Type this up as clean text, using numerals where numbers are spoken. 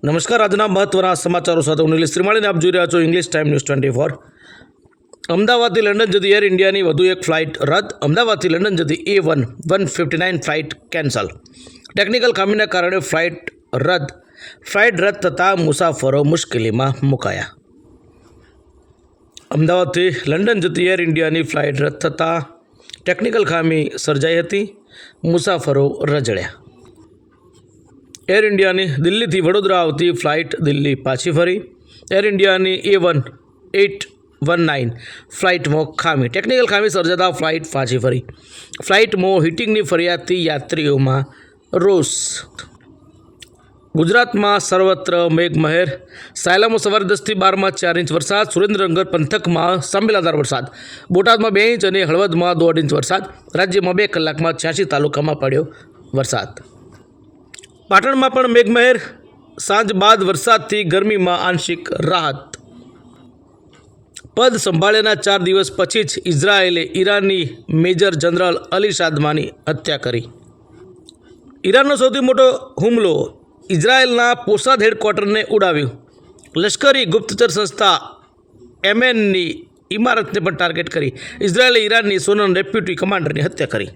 નમસ્કાર. આજના મહત્વના સમાચારો સાથે હું નિલેશ શ્રીમાળીને આપ જોઈ રહ્યા છો ઇંગ્લિશ ટાઈમ ન્યૂઝ 24. અમદાવાદથી લંડન જતી એર ઇન્ડિયાની વધુ એક ફ્લાઇટ રદ. અમદાવાદથી લંડન જતી A159 ફ્લાઇટ કેન્સલ. ટેકનિકલ ખામીના કારણે ફ્લાઇટ રદ થતાં મુસાફરો મુશ્કેલીમાં મુકાયા. અમદાવાદથી લંડન જતી એર ઇન્ડિયાની ફ્લાઇટ રદ થતાં ટેકનિકલ ખામી સર્જાઈ હતી. મુસાફરો રજળ્યા. એર ઇન્ડિયાની દિલ્હીથી વડોદરા આવતી ફ્લાઇટ દિલ્હી પાછી ફરી. એર ઇન્ડિયાની A119 ફ્લાઇટમાં ખામી. ટેકનિકલ ખામી સર્જાતા ફ્લાઇટ પાછી ફરી. ફ્લાઇટમાં હીટિંગની ફરિયાદથી યાત્રીઓમાં રોષ. ગુજરાતમાં સર્વત્ર મેઘમહેર. સાયલામાં સવારે 10 થી 12 4 ઇંચ વરસાદ. સુરેન્દ્રનગર પંથકમાં સાંભેલાધાર વરસાદ. બોટાદમાં 2 ઇંચ અને હળવદમાં 1.5 ઇંચ વરસાદ. રાજ્યમાં 2 કલાકમાં 86 તાલુકામાં પડ્યો વરસાદ. પાટણમાં પણ મેઘમહેર. સાંજ બાદ વરસાદથી ગરમીમાં આંશિક રાહત. પદ સંભાળ્યાના 4 દિવસ પછી જ ઇઝરાયેલે ઈરાનની મેજર જનરલ અલી સાદમાની હત્યા કરી. ઈરાનનો સૌથી મોટો હુમલો. ઇઝરાયેલના પોસાદ હેડક્વાર્ટરને ઉડાવ્યું. લશ્કરી ગુપ્તચર સંસ્થા એમએનની ઇમારતને પણ ટાર્ગેટ કરી. ઇઝરાયેલે ઈરાનની સોનન ડેપ્યુટી કમાન્ડરની હત્યા કરી.